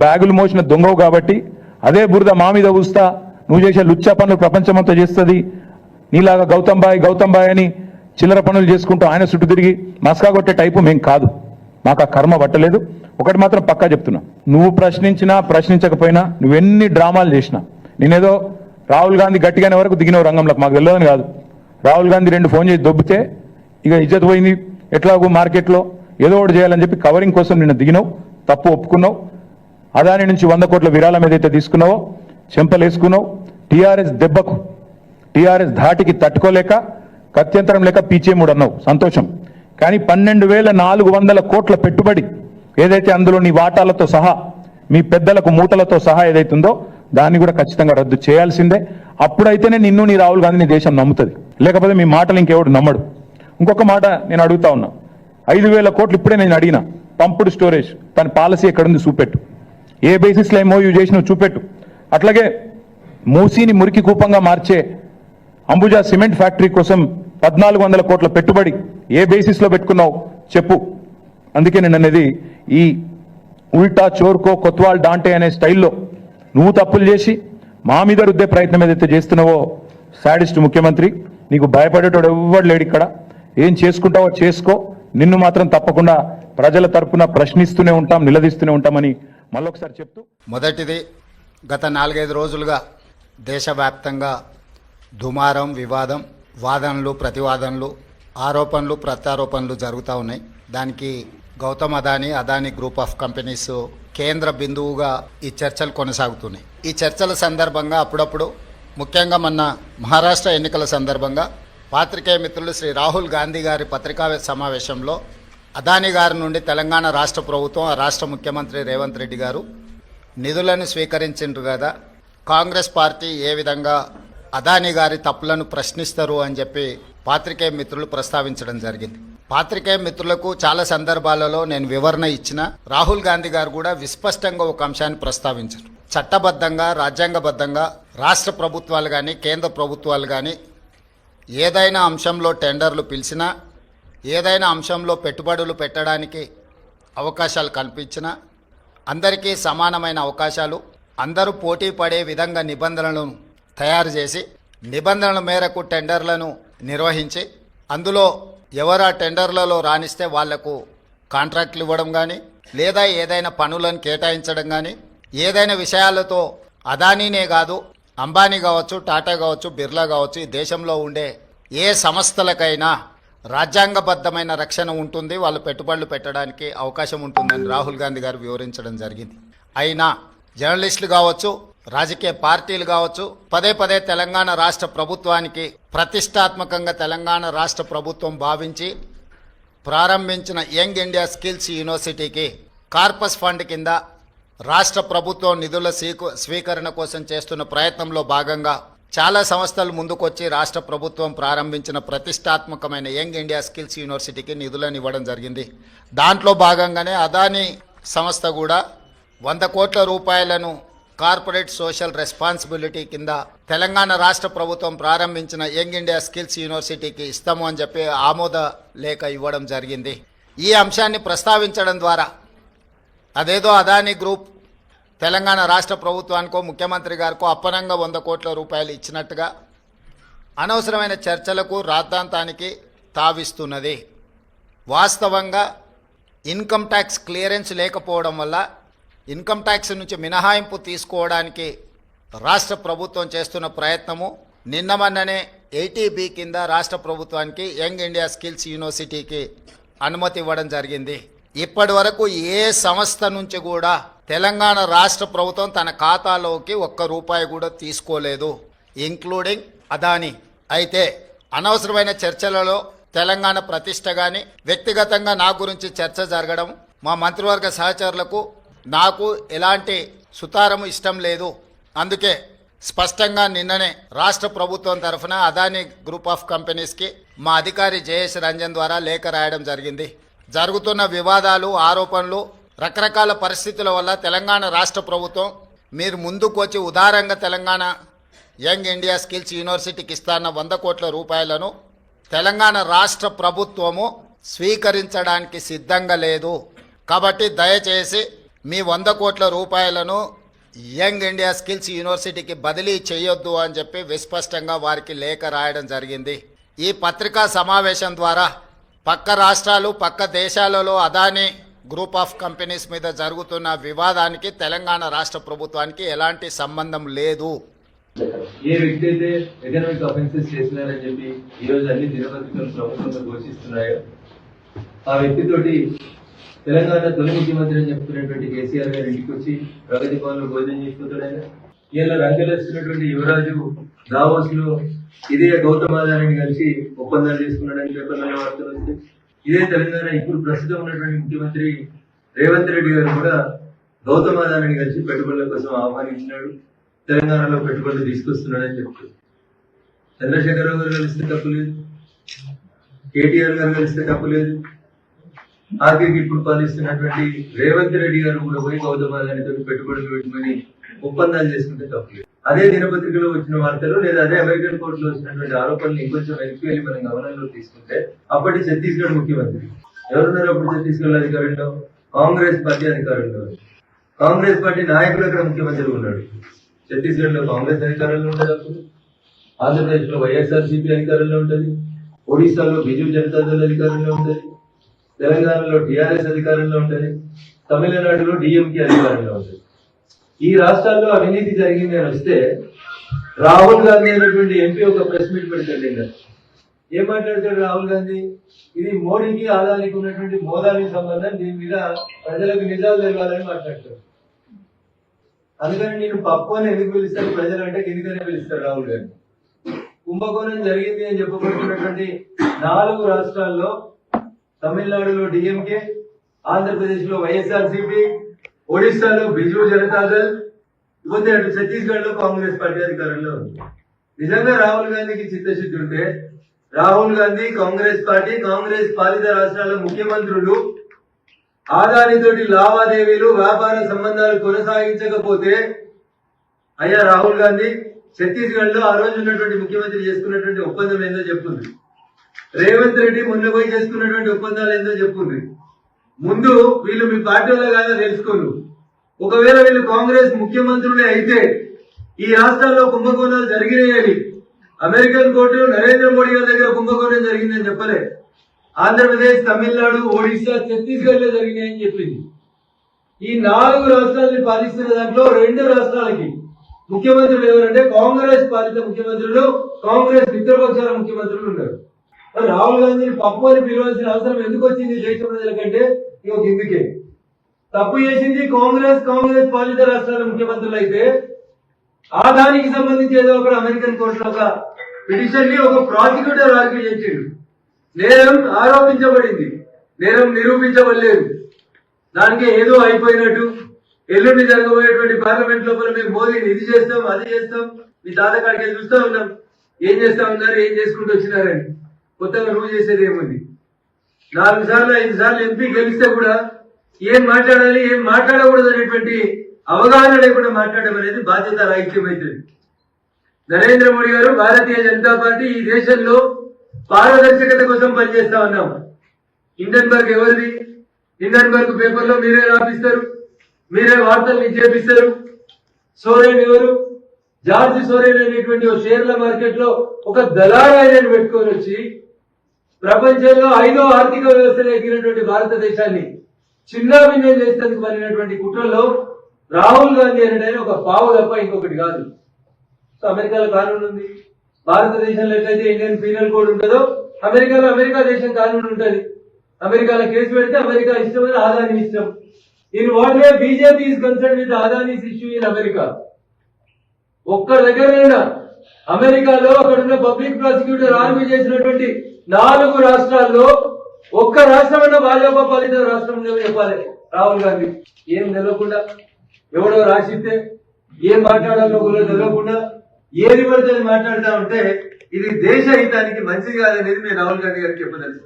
బ్యాగులు మోసిన దొంగవు కాబట్టి అదే బురద మా మీద ఊస్తా నువ్వు చేసే లుచ్చా పనులు ప్రపంచమంతా చేస్తుంది, నీలాగా గౌతమ్ బాయ్ అని చిల్లర పనులు చేసుకుంటూ ఆయన చుట్టూ తిరిగి మస్కా కొట్టే టైపు మేం కాదు. మాకు ఆ కర్మ పట్టలేదు. ఒకటి మాత్రం పక్కా చెప్తున్నా, నువ్వు ప్రశ్నించినా ప్రశ్నించకపోయినా నువ్వెన్ని డ్రామాలు చేసినా, నేనేదో రాహుల్ గాంధీ గట్టిగానే వరకు దిగినవు రంగంలోకి, మాకు వెళ్ళదని కాదు. రాహుల్ గాంధీ 2 ఫోన్ చేసి దొబ్బితే ఇక ఇజ్జత్ పోయింది, ఎట్లాగో మార్కెట్లో ఏదో ఒకటి చేయాలని చెప్పి కవరింగ్ కోసం నిన్న దిగినావు, తప్పు ఒప్పుకున్నావు. అదాని నుంచి 100 కోట్ల విరాళం ఏదైతే తీసుకున్నావో చెంపలేసుకున్నావు. టీఆర్ఎస్ దెబ్బకు, టీఆర్ఎస్ ధాటికి తట్టుకోలేక కత్యంతరం లేక పీచేముడు అన్నావు, సంతోషం. కానీ 12,400 కోట్ల పెట్టుబడి ఏదైతే అందులో నీ వాటాలతో సహా మీ పెద్దలకు మూటలతో సహా ఏదైతుందో దాన్ని కూడా ఖచ్చితంగా రద్దు చేయాల్సిందే. అప్పుడైతేనే నిన్ను నీ రాహుల్ గాంధీని దేశం నమ్ముతుంది, లేకపోతే మీ మాటలు ఇంకెవడు నమ్మడు. ఇంకొక మాట నేను అడుగుతా ఉన్నా, 5,000 కోట్లు ఇప్పుడే నేను అడిగిన, పంపుడు స్టోరేజ్ తన పాలసీ ఎక్కడుంది చూపెట్టు, ఏ బేసిస్లో ఎంఓయూ చేసినావు చూపెట్టు. అట్లాగే మూసీని మురికి కూపంగా మార్చే అంబుజా సిమెంట్ ఫ్యాక్టరీ కోసం 1,400 కోట్ల పెట్టుబడి ఏ బేసిస్లో పెట్టుకున్నావు చెప్పు. అందుకే నేను అనేది ఈ ఉల్టా చోర్కో కొత్వాల్ డాంటే అనే స్టైల్లో నువ్వు తప్పులు చేసి మా మీద రుద్దే ప్రయత్నం ఏదైతే చేస్తున్నావో, సాడిస్ట్ ముఖ్యమంత్రి, నీకు భయపడేటోడు ఎవ్వడు లేడు ఇక్కడ. ఏం చేసుకుంటావో చేసుకో, నిన్ను మాత్రం తప్పకుండా ప్రజల తరపున ప్రశ్నిస్తూనే ఉంటాం, నిలదీస్తూనే ఉంటామని మళ్ళొకసారి చెప్తూ, మొదటిది, గత 4-5 రోజులుగా దేశవ్యాప్తంగా దుమారం, వివాదం, వాదనలు, ప్రతివాదనలు, ఆరోపణలు, ప్రత్యారోపణలు జరుగుతూ ఉన్నాయి. దానికి Gautam Adani group of companies కేంద్ర బిందువుగా ఈ చర్చలు కొనసాగుతున్నాయి. ఈ చర్చల సందర్భంగా అప్పుడప్పుడు, ముఖ్యంగా మొన్న మహారాష్ట్ర ఎన్నికల సందర్భంగా పాత్రికేయ మిత్రులు శ్రీ రాహుల్ గాంధీ గారి పత్రికా సమావేశంలో అదానీ గారి నుండి తెలంగాణ రాష్ట్ర ప్రభుత్వం, ఆ రాష్ట్ర ముఖ్యమంత్రి రేవంత్ రెడ్డి గారు నిధులను స్వీకరించిండ్రు కదా, కాంగ్రెస్ పార్టీ ఏ విధంగా అదానీ గారి తప్పులను ప్రశ్నిస్తారు అని చెప్పి పాత్రికేయ మిత్రులు ప్రస్తావించడం జరిగింది. పాత్రికేయ మిత్రులకు చాలా సందర్భాలలో నేను వివరణ ఇచ్చిన, రాహుల్ గాంధీ గారు కూడా విస్పష్టంగా ఒక అంశాన్ని ప్రస్తావించారు. చట్టబద్ధంగా, రాజ్యాంగబద్ధంగా రాష్ట్ర ప్రభుత్వాలు కానీ కేంద్ర ప్రభుత్వాలు కానీ ఏదైనా అంశంలో టెండర్లు పిలిచినా, ఏదైనా అంశంలో పెట్టుబడులు పెట్టడానికి అవకాశాలు కల్పించినా అందరికీ సమానమైన అవకాశాలు, అందరూ పోటీ పడే విధంగా నిబంధనలను తయారు చేసి, నిబంధనల మేరకు టెండర్లను నిర్వహించి, అందులో ఎవరు ఆ టెండర్లలో రాణిస్తే వాళ్లకు కాంట్రాక్ట్లు ఇవ్వడం కానీ, లేదా ఏదైనా పనులను కేటాయించడం కానీ, ఏదైనా విషయాలతో అదానీనే కాదు, అంబానీ కావచ్చు, టాటా కావచ్చు, బిర్లా కావచ్చు, ఈ దేశంలో ఉండే ఏ సంస్థలకైనా రాజ్యాంగబద్ధమైన రక్షణ ఉంటుంది, వాళ్ళు పెట్టుబడులు పెట్టడానికి అవకాశం ఉంటుందని రాహుల్ గాంధీ గారు వివరించడం జరిగింది. అయినా జర్నలిస్టులు కావచ్చు, రాజకీయ పార్టీలు కావచ్చు, పదే తెలంగాణ రాష్ట్ర ప్రభుత్వానికి ప్రతిష్టాత్మకంగా తెలంగాణ రాష్ట్ర ప్రభుత్వం భావించి ప్రారంభించిన యంగ్ ఇండియా స్కిల్స్ యూనివర్సిటీకి కార్పస్ ఫండ్ కింద రాష్ట్ర ప్రభుత్వం నిధుల స్వీకరణ కోసం చేస్తున్న ప్రయత్నంలో భాగంగా చాలా సంస్థలు ముందుకొచ్చి రాష్ట్ర ప్రభుత్వం ప్రారంభించిన ప్రతిష్టాత్మకమైన యంగ్ ఇండియా స్కిల్స్ యూనివర్సిటీకి నిధులను ఇవ్వడం జరిగింది. దాంట్లో భాగంగానే అదానీ సంస్థ కూడా 100 కోట్ల రూపాయలను కార్పొరేట్ సోషల్ రెస్పాన్సిబిలిటీ కింద తెలంగాణ రాష్ట్ర ప్రభుత్వం ప్రారంభించిన యంగ్ ఇండియా స్కిల్స్ యూనివర్సిటీకి ఇస్తాము అని చెప్పి ఆమోద లేఖ ఇవ్వడం జరిగింది. ఈ అంశాన్ని ప్రస్తావించడం ద్వారా అదేదో అదానీ గ్రూప్ తెలంగాణ రాష్ట్ర ప్రభుత్వానికో ముఖ్యమంత్రి గారికో అప్పనంగా 100 కోట్ల రూపాయలు ఇచ్చినట్టుగా అనవసరమైన చర్చలకు, రాద్ధాంతానికి తావిస్తున్నది. వాస్తవంగా ఇన్కమ్ ట్యాక్స్ క్లియరెన్స్ లేకపోవడం వల్ల ఇన్కమ్ ట్యాక్స్ నుంచి మినహాయింపు తీసుకోవడానికి రాష్ట్ర ప్రభుత్వం చేస్తున్న ప్రయత్నము, నిన్న మొన్ననే 80B కింద రాష్ట్ర ప్రభుత్వానికి యంగ్ ఇండియా స్కిల్స్ యూనివర్సిటీకి అనుమతి ఇవ్వడం జరిగింది. ఇప్పటి వరకు ఏ సంస్థ నుంచి కూడా తెలంగాణ రాష్ట్ర ప్రభుత్వం తన ఖాతాలోకి 1 రూపాయి కూడా తీసుకోలేదు, ఇంక్లూడింగ్ అదానీ. అయితే అనవసరమైన చర్చలలో తెలంగాణ ప్రతిష్ట కానీ, వ్యక్తిగతంగా నా గురించి చర్చ జరగడం, మా మంత్రివర్గ సహచరులకు నాకు ఎలాంటి సుతారము ఇష్టం లేదు. అందుకే స్పష్టంగా నిన్ననే రాష్ట్ర ప్రభుత్వం తరఫున అదానీ గ్రూప్ ఆఫ్ కంపెనీస్కి మా అధికారి జయేష్ రంజన్ ద్వారా లేఖ రాయడం జరిగింది. జరుగుతున్న వివాదాలు, ఆరోపణలు, రకరకాల పరిస్థితుల వల్ల తెలంగాణ రాష్ట్ర ప్రభుత్వం మీరు ముందుకు వచ్చి ఉదారంగా తెలంగాణ యంగ్ ఇండియా స్కిల్స్ యూనివర్సిటీకి ఇస్తాన్న 100 కోట్ల రూపాయలను తెలంగాణ రాష్ట్ర ప్రభుత్వము స్వీకరించడానికి సిద్ధంగా లేదు. కాబట్టి దయచేసి మీ 100 కోట్ల రూపాయలను యంగ్ ఇండియా స్కిల్స్ యూనివర్సిటీకి బదిలీ చేయొద్దు అని చెప్పి విస్పష్టంగా వారికి లేఖ రాయడం జరిగింది. ఈ పత్రికా సమావేశం ద్వారా పక్క రాష్ట్రాలు పక్క దేశాలలో అదానీ గ్రూప్ ఆఫ్ కంపెనీస్ మీద జరుగుతున్న వివాదానికి తెలంగాణ రాష్ట్ర ప్రభుత్వానికి ఎలాంటి సంబంధం లేదు. ఏ వ్యక్తి అయితే ఎకనామిక్ అఫెన్సెస్ చేసినారని చెప్పి ఈ రోజు అన్ని దినపత్రికలు ప్రభుత్వంలో ఘోషిస్తున్నాయో ఆ వ్యక్తితోటి తెలంగాణ తొలి ముఖ్యమంత్రి అని చెప్తున్నటువంటి కేసీఆర్ గారి ఇంటికి వచ్చి ప్రగతి భవన్లో భోజనం చేసుకుంటాడు. ఇలా రంకెలేస్తున్నటువంటి యువరాజు దావోస్ లో ఇదే గౌతమ్ అదానీని కలిసి ఒప్పందాలు చేసుకున్నాడని పేపర్లలో వార్తలు వస్తాయి. ఇదే తెలంగాణ ఇప్పుడు ప్రస్తుతం ఉన్నటువంటి ముఖ్యమంత్రి రేవంత్ రెడ్డి గారు కూడా గౌతమ్ అదానీని కలిసి పెట్టుబడుల కోసం ఆహ్వానించినాడు, తెలంగాణలో పెట్టుబడులు తీసుకొస్తున్నాడని చెప్తారు. చంద్రశేఖరరావు గారు కలిస్తే తప్పు లేదు, కేటీఆర్ గారు కలిస్తే తప్పు లేదు, ఆఖరికి ఇప్పుడు పాలిస్తున్నటువంటి రేవంత్ రెడ్డి గారు కూడా పోయి గౌతమ్ అదానీతో పెట్టుబడులు పెట్టమని ఒప్పందాలు చేసుకుంటే తప్పు లేదు. అదే దినపత్రికలో వచ్చిన వార్తలు లేదా అదే అమెరికన్ కోర్టులో వచ్చినటువంటి ఆరోపణలు ఇంకొంచెం వెనక్కి వెళ్ళి మనం గమనంలో తీసుకుంటే అప్పటి ఛత్తీస్గఢ్ ముఖ్యమంత్రి ఎవరున్నారు? అప్పుడు ఛత్తీస్గఢ్ అధికారంలో కాంగ్రెస్ పార్టీ అధికారంలో, కాంగ్రెస్ పార్టీ నాయకులు అక్కడ ముఖ్యమంత్రి ఉన్నాడు. ఛత్తీస్గఢ్ లో కాంగ్రెస్ అధికారంలో ఉంటుంది, అప్పుడు ఆంధ్రప్రదేశ్ లో వైఎస్ఆర్సీపీ అధికారంలో ఉంటుంది, ఒడిశాలో బిజు జనతాదళ్ అధికారంలో ఉంటుంది, తెలంగాణలో టీఆర్ఎస్ అధికారంలో ఉంటుంది, తమిళనాడులో డిఎంకే అధికారంలో ఉంటుంది. ఈ రాష్ట్రాల్లో అవినీతి జరిగింది అని వస్తే రాహుల్ గాంధీ అనేటువంటి ఎంపీ ఒక ప్రెస్ మీట్ పెడతాడు. ఏం మాట్లాడతాడు రాహుల్ గాంధీ? ఇది మోడీకి ఆదానికి ఉన్నటువంటి మోదానికి సంబంధం, దీని మీద ప్రజలకు నిజాలు తెలవాలని మాట్లాడతాడు. అందుకని నేను పప్పు అని ఎందుకు పిలుస్తాను ప్రజలు అంటే ఎందుకనే పిలుస్తారు రాహుల్ గాంధీ. కుంభకోణం జరిగింది అని చెప్పబడుతున్నటువంటి 4 రాష్ట్రాల్లో తమిళనాడులో డిఎంకే, ఆంధ్రప్రదేశ్ లో వైఎస్ఆర్సీపీ, ఒడిశాలో బిజు జనతాదళ్, ఇకపోతే అటు ఛత్తీస్గఢ్ లో కాంగ్రెస్ పార్టీ అధికారంలో ఉంది. నిజంగా రాహుల్ గాంధీకి చిత్తశుద్ధి ఉంటే రాహుల్ గాంధీ, కాంగ్రెస్ పార్టీ, కాంగ్రెస్ పాలిత రాష్ట్రాల ముఖ్యమంత్రులు ఆదానితోటి లావాదేవీలు వ్యాపార సంబంధాలు కొనసాగించకపోతే అయ్యా రాహుల్ గాంధీ ఛత్తీస్గఢ్ లో ఆ రోజు ఉన్నటువంటి ముఖ్యమంత్రి చేసుకున్నటువంటి ఒప్పందం ఏందో చెప్పుంది. రేవంత్ రెడ్డి మొన్న పోయి చేసుకున్నటువంటి ఒప్పందాలు ఏందో చెప్పుంది. ముందు వీళ్ళు మీ పార్టీలో కాదా తెలుసుకోను. ఒకవేళ వీళ్ళు కాంగ్రెస్ ముఖ్యమంత్రులే అయితే ఈ రాష్ట్రాల్లో కుంభకోణాలు జరిగినాయని అమెరికన్ కోర్టు నరేంద్ర మోడీ గారి దగ్గర కుంభకోణం జరిగిందని చెప్పలే. ఆంధ్రప్రదేశ్, తమిళనాడు, ఒడిశా, ఛత్తీస్గఢ్ లో జరిగినాయని చెప్పింది. ఈ 4 రాష్ట్రాలని పాలిస్తున్న దాంట్లో 2 రాష్ట్రాలకి ముఖ్యమంత్రులు ఎవరంటే కాంగ్రెస్ పాలిత ముఖ్యమంత్రులు, కాంగ్రెస్ మిత్రపక్షాల ముఖ్యమంత్రులు ఉన్నారు. రాహుల్ గాంధీని పప్పు అని పిలవాల్సిన అవసరం ఎందుకు వచ్చింది దేశ ప్రజలకంటే? ఇందుకే తప్పు చేసింది కాంగ్రెస్ పాలిత రాష్ట్రాల ముఖ్యమంత్రులు అయితే ఆ దానికి సంబంధించి ఏదో ఒక అమెరికన్ కోర్టులో ఒక పిటిషన్ ని ఒక ప్రాసిక్యూటర్ ఆర్గ్యూ చేసిండు. నేరం ఆరోపించబడింది, నేరం నిరూపించబడలేదు. దానికి ఏదో అయిపోయినట్టు ఎల్లుండి జరగబోయేటువంటి పార్లమెంట్ లోపల మేము మోదీని ఇది చేస్తాం, అది చేస్తాం, మీ తాత కాడికి చూస్తా ఉన్నాం ఏం చేస్తా ఉన్నారు, ఏం చేసుకుంటూ వచ్చినారని. కొత్తగా నువ్వు చేసేది ఏముంది? 4 సార్లు 5 సార్లు ఎంపీ గెలిస్తే కూడా ఏం మాట్లాడాలి, ఏం మాట్లాడకూడదు అనేటువంటి అవగాహన లేకుండా మాట్లాడడం అనేది బాధ్యత రాహిత్యం అవుతుంది. నరేంద్ర మోడీ గారు, భారతీయ జనతా పార్టీ ఈ దేశంలో పారదర్శకత కోసం పనిచేస్తా ఉన్నాం. హిండెన్బర్గ్ ఎవరిది? హిండెన్బర్గ్ పేపర్లో మీరే రాపిస్తారు, మీరే వార్తలు చేపిస్తారు. సోరెన్ ఎవరు? జార్జ్ సోరెన్ అనేటువంటి షేర్ల మార్కెట్ లో ఒక దళారాయని పెట్టుకొని వచ్చి ప్రపంచంలో 5వ ఆర్థిక వ్యవస్థలో ఎగిరినటువంటి భారతదేశాన్ని చిన్నాభిన్నం చేసేందుకు పడినటువంటి కుట్రలో రాహుల్ గాంధీ అనే ఒక పావు తప్ప ఇంకొకటి కాదు. సో అమెరికాలో కానూన్ ఉంది, భారతదేశంలో ఎట్లయితే ఇండియన్ పీనల్ కోడ్ ఉంటుందో అమెరికాలో అమెరికా దేశం కానూన్ ఉంటుంది. అమెరికాలో కేసు పెడితే అమెరికా ఇష్టమైన ఆదాని ఇష్టం. In what way BJP is concern with Adanis issue in America? ఒక్క దగ్గరైనా అమెరికాలో అక్కడున్న పబ్లిక్ ప్రాసిక్యూటర్ ఆర్మీ చేసినటువంటి 4 రాష్ట్రాల్లో ఒక్క రాష్ట్రమైనా భాజపా పాలిత రాష్ట్రం చెప్పాలి రాహుల్ గాంధీ. ఏం తెలియకుండా ఎవడో రాసిస్తే ఏం మాట్లాడాలో కూడా తెలియకుండా ఏది పడితే మాట్లాడుతూ ఉంటే ఇది దేశ హితానికి మంచిది కాదనేది నేను రాహుల్ గాంధీ గారికి చెప్పదలుచుకున్నాను.